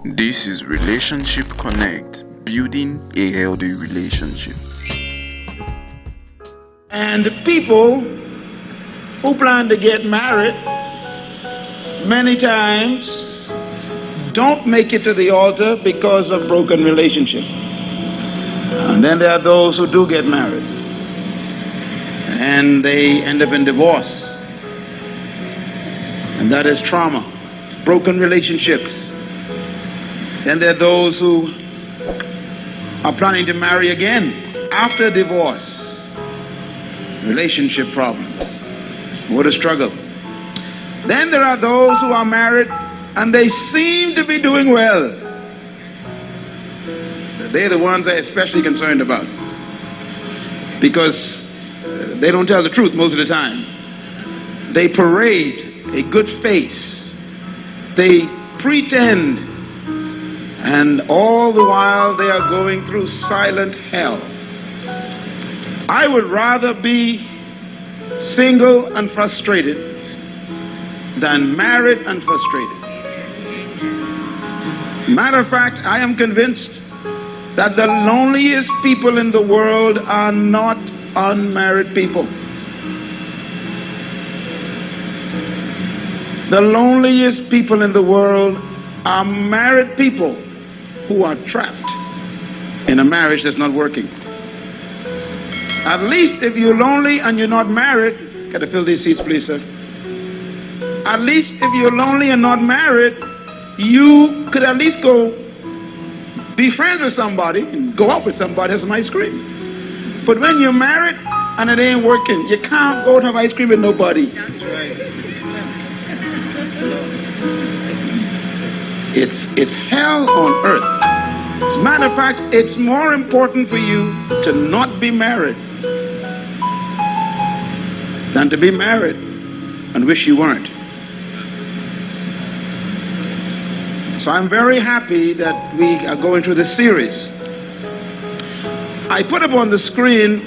This is Relationship Connect, building a healthy relationship. And people who plan to get married many times don't make it to the altar because of broken relationship. And then there are those who do get married and they end up in divorce. And that is trauma, broken relationships. Then there are those who are planning to marry again after divorce. Relationship problems. What a struggle. Then there are those who are married and they seem to be doing well. They're the ones I'm especially concerned about because they don't tell the truth most of the time. They parade a good face. They pretend, and all the while they are going through silent hell. I would rather be single and frustrated than married and frustrated. Matter of fact, I am convinced that the loneliest people in the world are not unmarried people. The loneliest people in the world are married people who are trapped in a marriage that's not working. At least if you're lonely and you're not married, gotta fill these seats, please, sir. At least if you're lonely and not married, you could at least go be friends with somebody and go out with somebody, have some ice cream. But when you're married and it ain't working, you can't go and have ice cream with nobody. That's right. It's hell on earth. As a matter of fact, it's more important for you to not be married than to be married and wish you weren't. So I'm very happy that we are going through this series. I put up on the screen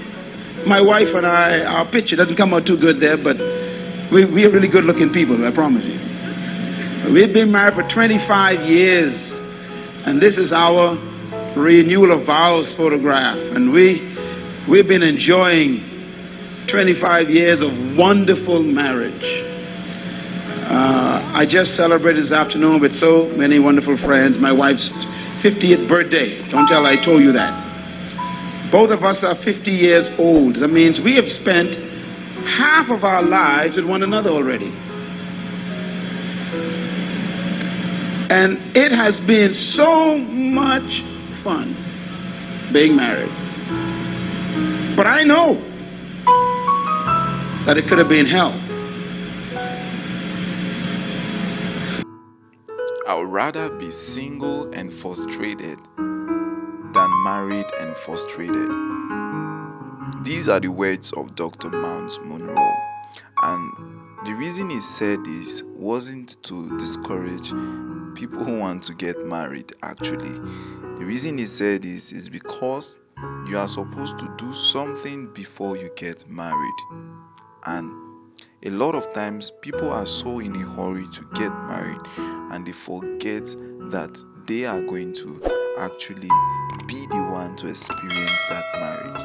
my wife and I, our picture doesn't come out too good there, but we are really good looking people, I promise you. We've been married for 25 years, and this is our renewal of vows photograph, and we've been enjoying 25 years of wonderful marriage. I just celebrated this afternoon with so many wonderful friends, my wife's 50th birthday. Don't tell I told you that. Both of us are 50 years old. That means we have spent half of our lives with one another already. And it has been so much fun being married. But I know that it could have been hell. I would rather be single and frustrated than married and frustrated. These are the words of Dr. Myles Munroe. And the reason he said this wasn't to discourage people who want to get married, actually. The reason he said this is because you are supposed to do something before you get married. And a lot of times people are so in a hurry to get married and they forget that they are going to actually be the one to experience that marriage.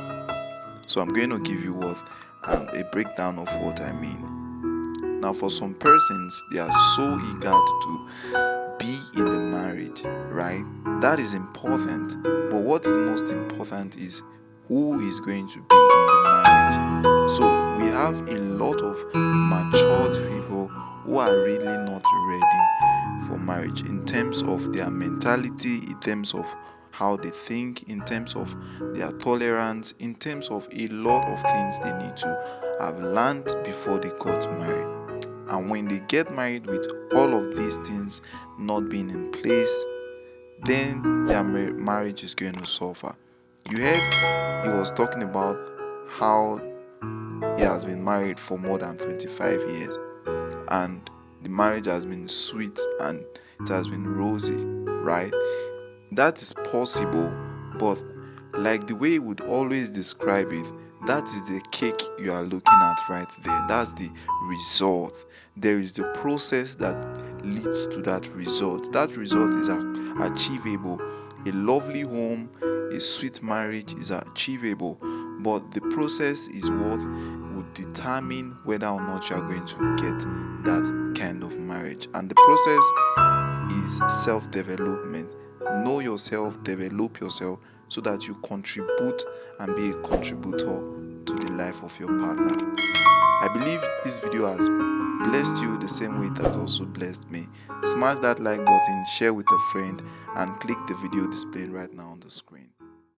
So I'm going to give you a breakdown of what I mean. Now, for some persons, they are so eager to be in the marriage, right? That is important. But what is most important is who is going to be in the marriage. So we have a lot of matured people who are really not ready for marriage in terms of their mentality, in terms of how they think, in terms of their tolerance, in terms of a lot of things they need to have learned before they got married. And when they get married with all of these things not being in place, then their marriage is going to suffer. You heard he was talking about how he has been married for more than 25 years and the marriage has been sweet and it has been rosy, right? That is possible, but like the way he would always describe it, that is the cake you are looking at right there. That's the result. There is the process that leads to that result. That result is achievable. A lovely home, a sweet marriage is achievable, but the process is what would determine whether or not you are going to get that kind of marriage. And the process is self-development. Know yourself, develop yourself, so that you contribute and be a contributor to the life of your partner. I believe this video has blessed you the same way it has also blessed me. Smash that like button, share with a friend, and click the video displayed right now on the screen.